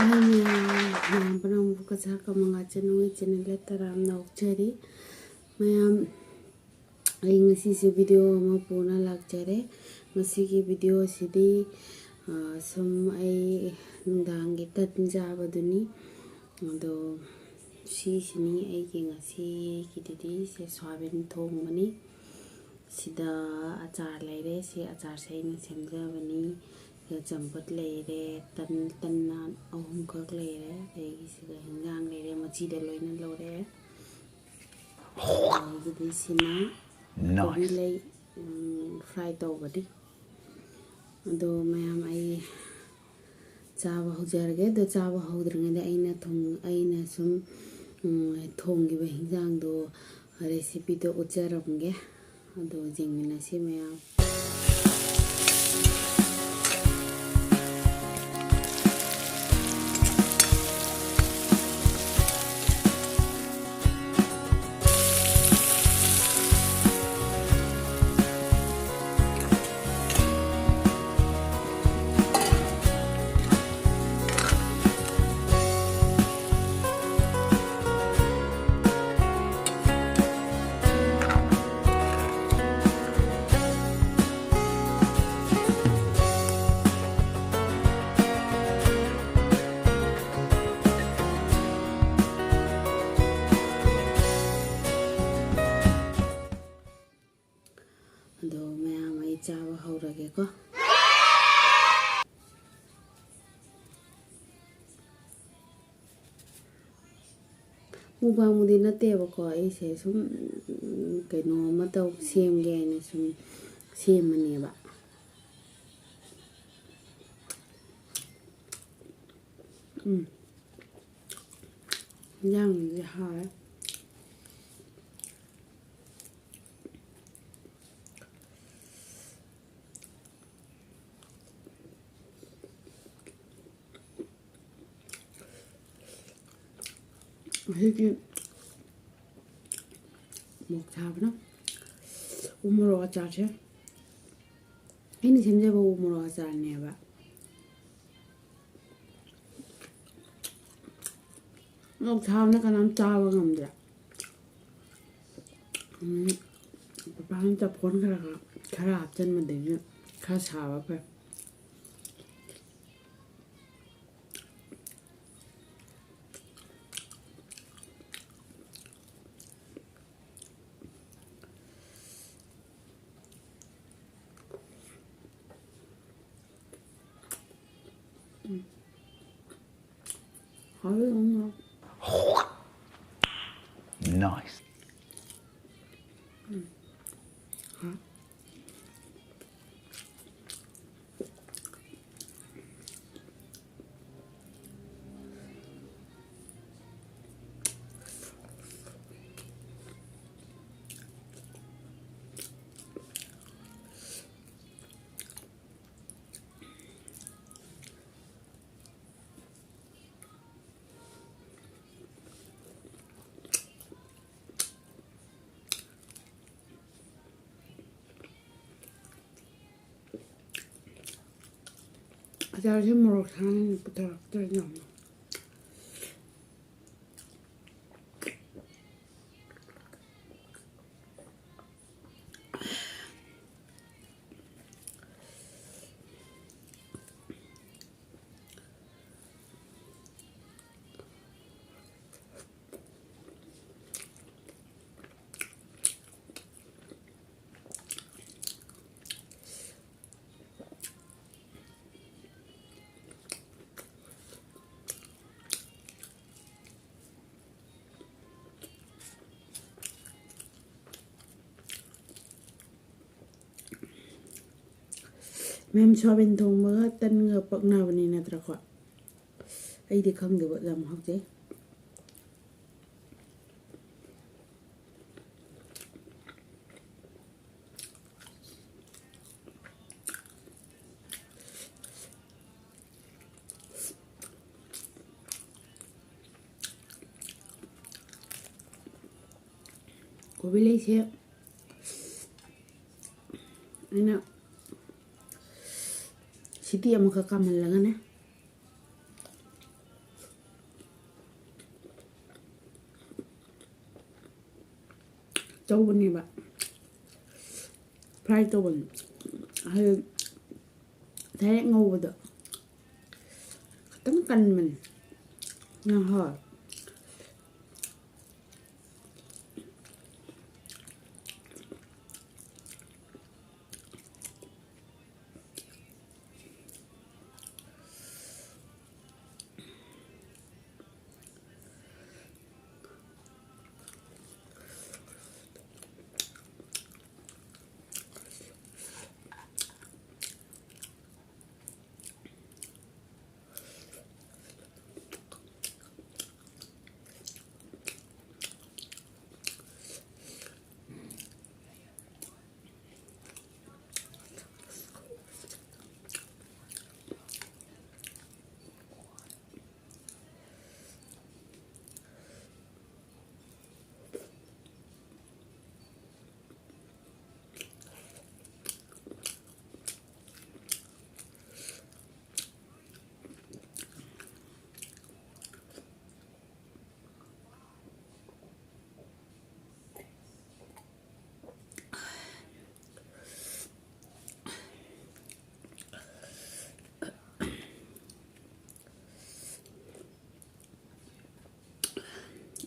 Maya Brahma Kazaka Mangachanu channel taram na ukchari Maya ngasi video ama puna lakchare ngasi ki video sidi sum ai nungdangi tatnjaba duni ado sini ai ki ngasi ki didi se swabin thong mani sida achar leire se achar se ni semjabani champat leire tan na ahum khak leire ai sida hingang leire machi da loina lore didi sina kobi lay fry tawbadi ado mayam ai chaba hujarge do chaba hudringada aina sum thongi ba hingang do recipe do ucharamge ado jengmina si mayam ado mayam ai chaba haurage ko mubang mudi na teba ko ai se sum kaino ma taw semge na sum semane ba yang ji ha Higi một thao nó umuro acha che ini semje ba umuro acha ne ba một thao nó kan am cha ba ngam de ba han ta pon khara chen ma de ne kha sa ba pe Nice. acha che moro than putar tar nyam mem soabin thong ma tan nga pak na bani na tra ko ai di khang de ba jam hok je ko bilai se ana siti amuka kamal lang na ꯇꯧꯕꯅꯦꯕ fry ꯇꯧꯕꯅꯤ ꯍꯥꯏꯗꯤ direct ꯉꯧꯕꯗꯣ ꯈꯤꯇꯪ ꯀꯟꯕꯅꯤ ꯌꯥꯝ ꯍꯥꯎꯋꯦ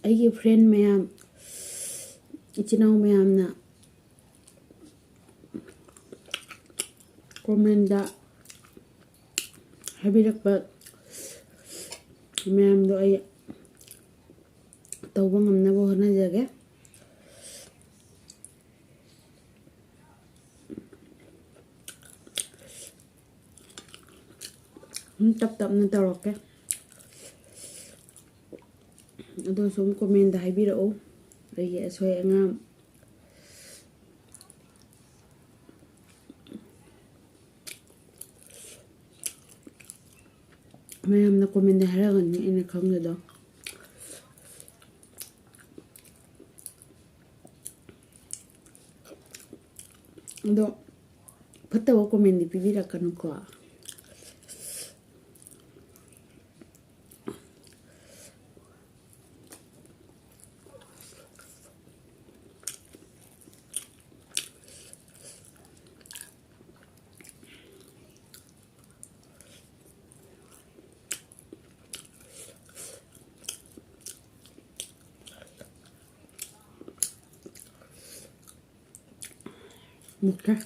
ꯑꯩꯒꯤ friend ꯃꯌꯥꯝ ꯏꯆꯤꯟ ꯏꯅꯥꯎ ꯃꯌꯥꯝꯅ ꯀꯣꯃꯦꯟꯗ ꯍꯥꯏꯕꯤꯔꯛꯄ ꯃꯌꯥꯝꯗꯣ ꯑꯩ ꯇꯧꯕ ꯉꯝꯅꯕ ꯍꯣꯠꯅꯖꯒꯦ ꯇꯞ ꯇꯞꯅ ꯇꯧꯔꯛꯀꯦ ꯑꯗꯣ ꯁꯨꯝ ꯀꯣꯃꯦꯟꯗ ꯍꯥꯏꯕꯤꯔꯛꯎ ꯑꯩꯒꯤ ꯑꯁꯣꯏ ꯑꯉꯥꯝ ꯃꯌꯥꯝꯅ ꯀꯣꯃꯦꯟꯗ ꯍꯥꯏꯔꯛꯒꯅꯤ ꯑꯩꯅ ꯈꯪꯕꯗꯣ ꯑꯗꯣ ꯐꯠꯇꯕ ꯀꯣꯃꯦꯟꯗꯤ ꯄꯤꯕꯤꯔꯛꯀꯅꯨꯀꯣ Okay.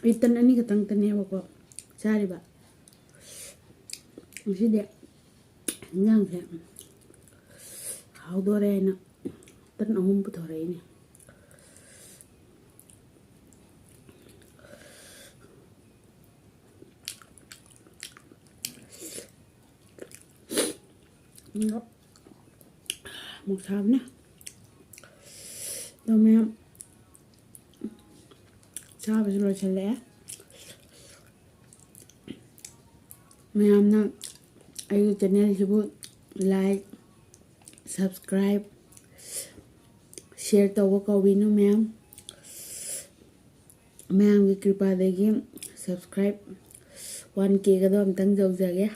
ꯑꯩ ꯇꯟ ꯑꯅꯤ ꯈꯛꯇꯪꯇꯅꯦꯕꯀꯣ ꯆꯥꯔꯤꯕ ꯉꯁꯤꯗꯤ ꯏꯟꯖꯥꯡꯁꯦ ꯍꯥꯎꯗꯣꯔꯦ ꯍꯥꯏꯅ ꯇꯟ 3 ꯄꯨꯊꯣꯔꯛꯏꯅꯦ một thơm nè đâu mẹ sao bây giờ sẽ lẽ ꯃꯌꯥꯝꯅ ꯑꯩꯒꯤ ꯆꯦꯅꯦꯜꯁꯤꯕꯨ ꯂꯥꯏꯛ ꯁꯕꯁꯀ꯭ꯔꯥꯏꯕ ꯁꯤꯌꯔ ꯇꯧꯕ ꯀꯧꯕꯤꯅꯨ ꯃꯌꯥꯝꯒꯤ ꯀ꯭ꯔꯤꯄꯥꯗꯒꯤ subscribe 1Kꯒꯗꯣ ꯑꯝꯇꯪ ꯌꯧꯖꯒꯦ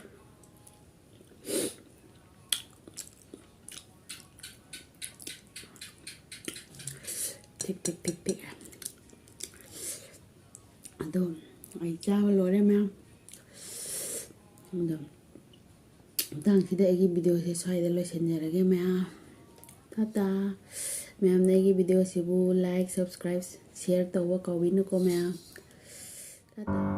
ꯊꯤꯛ ꯑꯗꯣ ꯑꯩ ꯆꯥꯕ ꯂꯣꯏꯔꯦ ꯃꯌꯥꯝ ꯑꯗꯣ ꯃꯇꯥꯡꯁꯤꯗ ꯑꯩꯒꯤ ꯚꯤꯗꯤꯑꯣꯁꯦ ꯁ꯭ꯋꯥꯏꯗ ꯂꯣꯏꯁꯤꯟꯖꯔꯒꯦ ꯃꯌꯥꯝ ꯇꯥꯇꯥ ꯃꯌꯥꯝꯅ ꯑꯩꯒꯤ ꯚꯤꯗꯤꯑꯣꯁꯤꯕꯨ ꯂꯥꯏꯛ ꯁꯕꯁꯀ꯭ꯔꯥꯏꯕ ꯁꯤꯌꯔ ꯇꯧꯕ ꯀꯥꯎꯕꯤꯅꯨꯀꯣ ꯃꯌꯥꯝ ꯇꯥꯇꯥ